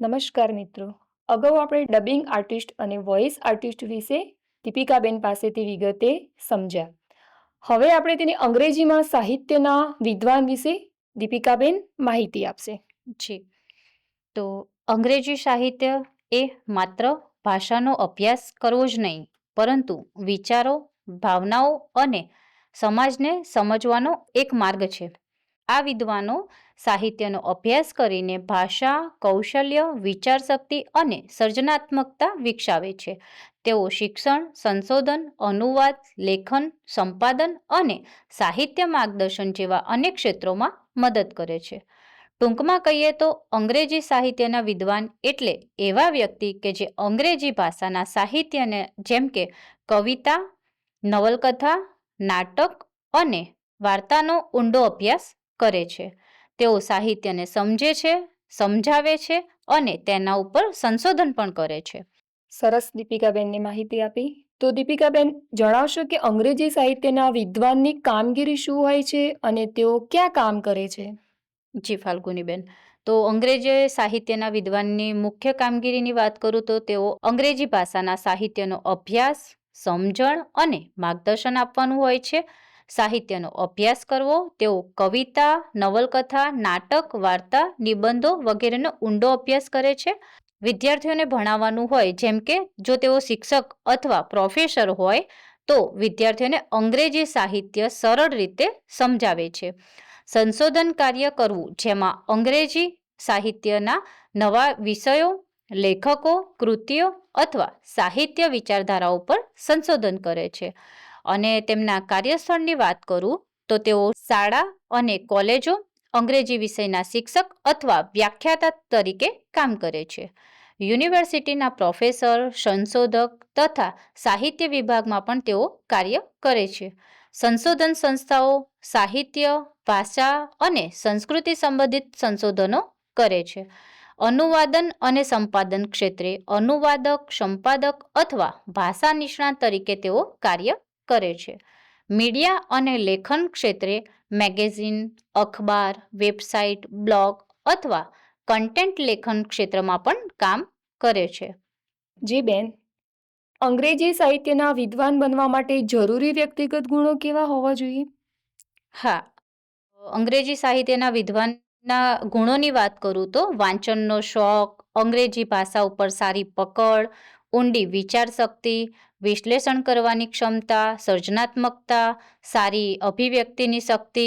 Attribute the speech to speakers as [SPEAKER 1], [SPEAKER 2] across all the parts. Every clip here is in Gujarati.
[SPEAKER 1] નમસ્કાર મિત્રો. અગાઉ આપણે ડબિંગ આર્ટિસ્ટ અને વોઇસ આર્ટિસ્ટ વિશે દીપિકાબેન પાસેથી વિગતે સમજ્યા. હવે આપણે તેની અંગ્રેજીમાં સાહિત્યના વિદ્વાન વિશે દીપિકાબેન માહિતી આપશે.
[SPEAKER 2] જી, તો અંગ્રેજી સાહિત્ય એ માત્ર ભાષાનો અભ્યાસ કરવો જ નહીં, પરંતુ વિચારો, ભાવનાઓ અને સમાજને સમજવાનો એક માર્ગ છે. આ વિદ્વાનો સાહિત્યનો અભ્યાસ કરીને ભાષા, કૌશલ્ય, વિચારશક્તિ અને સર્જનાત્મકતા વિકસાવે છે. તેઓ શિક્ષણ, સંશોધન, અનુવાદ, લેખન, સંપાદન અને સાહિત્ય માર્ગદર્શન જેવા અનેક ક્ષેત્રોમાં મદદ કરે છે. ટૂંકમાં કહીએ તો અંગ્રેજી સાહિત્યના વિદ્વાન એટલે એવા વ્યક્તિ કે જે અંગ્રેજી ભાષાના સાહિત્યને જેમ કે કવિતા, નવલકથા, નાટક અને વાર્તાનો ઊંડો અભ્યાસ કરે છે. તેઓ સાહિત્યને સમજે છે, સમજાવે છે અને તેના ઉપર સંશોધન પણ કરે છે.
[SPEAKER 1] સરસ દીપિકાબેનની માહિતી આપી. તો દીપિકાબેન જણાવશો કે અંગ્રેજી સાહિત્યના વિદ્વાનની કામગીરી શું હોય છે અને તેઓ ક્યાં કામ કરે છે?
[SPEAKER 2] જી ફાલ્ગુનીબેન, તો અંગ્રેજી સાહિત્યના વિદ્વાનની મુખ્ય કામગીરીની વાત કરું તો તેઓ અંગ્રેજી ભાષાના સાહિત્યનો અભ્યાસ, સમજણ અને માર્ગદર્શન આપવાનું હોય છે. સાહિત્યનો અભ્યાસ કરવો, તેઓ કવિતા, નવલકથા, નાટક, વાર્તા, નિબંધો વગેરેનો ઊંડો અભ્યાસ કરે છે. વિદ્યાર્થીઓને ભણાવવાનું હોય, જેમ કે જો તેઓ શિક્ષક અથવા પ્રોફેસર હોય તો વિદ્યાર્થીઓને અંગ્રેજી સાહિત્ય સરળ રીતે સમજાવે છે. સંશોધન કાર્ય કરવું, જેમાં અંગ્રેજી સાહિત્યના નવા વિષયો, લેખકો, કૃતિઓ અથવા સાહિત્ય વિચારધારાઓ પર સંશોધન કરે છે. અને તેમના કાર્યસ્થળની વાત કરું તો તેઓ શાળા અને કોલેજો અંગ્રેજી વિષયના શિક્ષક અથવા વ્યાખ્યાતા તરીકે કામ કરે છે. યુનિવર્સિટીના પ્રોફેસર, સંશોધક તથા સાહિત્ય વિભાગમાં પણ તેઓ કાર્ય કરે છે. સંશોધન સંસ્થાઓ સાહિત્ય, ભાષા અને સંસ્કૃતિ સંબંધિત સંશોધનો કરે છે. અનુવાદન અને સંપાદન ક્ષેત્રે અનુવાદક, સંપાદક અથવા ભાષા નિષ્ણાત તરીકે તેઓ કાર્ય કરે છે. મીડિયા અને લેખન ક્ષેત્રે મેગેઝિન, અખબાર, વેબસાઇટ, બ્લોગ અથવા કન્ટેન્ટ લેખન ક્ષેત્રમાં પણ કામ કરે છે.
[SPEAKER 1] જી બેન, અંગ્રેજી સાહિત્યના વિદ્વાન બનવા માટે જરૂરી વ્યક્તિગત ગુણો કેવા હોવા જોઈએ?
[SPEAKER 2] હા, અંગ્રેજી સાહિત્યના વિદ્વાનના ગુણોની વાત કરું તો વાંચનનો શોખ, અંગ્રેજી ભાષા ઉપર સારી પકડ, ઊંડી વિચારશક્તિ, વિશ્લેષણ કરવાની ક્ષમતા, સર્જનાત્મકતા, સારી અભિવ્યક્તિની શક્તિ,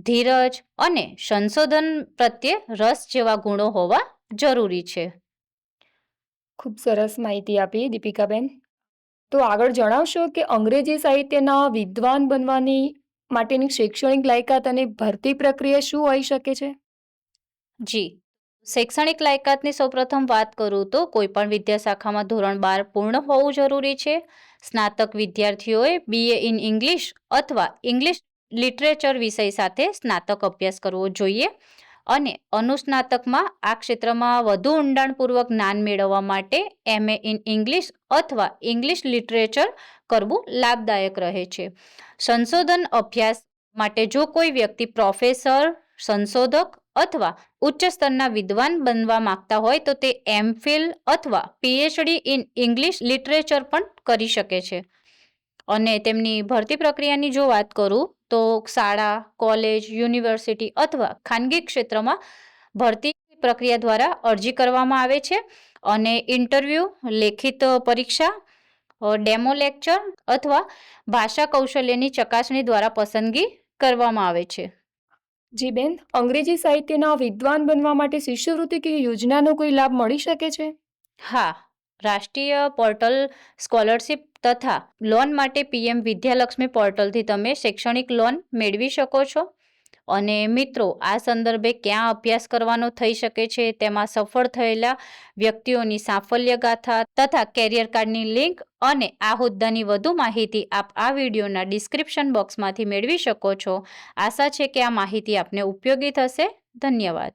[SPEAKER 2] ધીરજ અને સંશોધન પ્રત્યે રસ જેવા ગુણો હોવા જરૂરી છે.
[SPEAKER 1] ખૂબ સરસ માહિતી આપી દીપિકાબેન. તો આગળ જણાવશો કે અંગ્રેજી સાહિત્યના વિદ્વાન બનવાની માટેની શૈક્ષણિક લાયકાત અને ભરતી પ્રક્રિયા શું હોઈ શકે છે?
[SPEAKER 2] જી, શૈક્ષણિક લાયકાતની સૌપ્રથમ વાત કરું તો કોઈ પણ વિદ્યાશાખામાં ધોરણ 12 પૂર્ણ હોવું જરૂરી છે. સ્નાતક વિદ્યાર્થીઓએ BA ઇન ઇંગ્લિશ અથવા ઇંગ્લિશ લિટરેચર વિષય સાથે સ્નાતક અભ્યાસ કરવો જોઈએ. અને અનુસ્નાતકમાં આ ક્ષેત્રમાં વધુ ઊંડાણપૂર્વક જ્ઞાન મેળવવા માટે MA ઇન ઇંગ્લિશ અથવા ઇંગ્લિશ લિટરેચર કરવું લાભદાયક રહે છે. સંશોધન અભ્યાસ માટે જો કોઈ વ્યક્તિ પ્રોફેસર, સંશોધક અથવા ઉચ્ચ સ્તરના વિદ્વાન બનવા માંગતા હોય તો તે MPhil અથવા PhD ઇન ઇંગ્લિશ લિટરેચર પણ કરી શકે છે. અને તેમની ભરતી પ્રક્રિયાની જો વાત કરું તો શાળા, કોલેજ, યુનિવર્સિટી અથવા ખાનગી ક્ષેત્રમાં ભરતી પ્રક્રિયા દ્વારા અરજી કરવામાં આવે છે અને ઇન્ટરવ્યૂ, લેખિત પરીક્ષા, ડેમો લેક્ચર અથવા ભાષા કૌશલ્યની ચકાસણી દ્વારા પસંદગી કરવામાં આવે છે.
[SPEAKER 1] જી બેન, અંગ્રેજી સાહિત્યના વિદ્વાન બનવા માટે શિષ્યવૃત્તિ કે યોજનાનો કોઈ લાભ મળી શકે છે?
[SPEAKER 2] હા, રાષ્ટ્રીય પોર્ટલ સ્કોલરશિપ તથા લોન માટે PM વિદ્યાલક્ષ્મી પોર્ટલથી તમે શૈક્ષણિક લોન મેળવી શકો છો. અને મિત્રો, આ સંદર્ભે ક્યાં અભ્યાસ કરવાનો થઈ શકે છે, તેમાં સફળ થયેલા વ્યક્તિઓની સાફલ્ય ગાથા તથા કેરિયર કાર્ડની લિંક અને આ હોદ્દાની વધુ માહિતી આપ આ વિડીયોના ડિસ્ક્રિપ્શન બોક્સમાંથી મેળવી શકો છો. આશા છે કે આ માહિતી આપને ઉપયોગી થશે. ધન્યવાદ.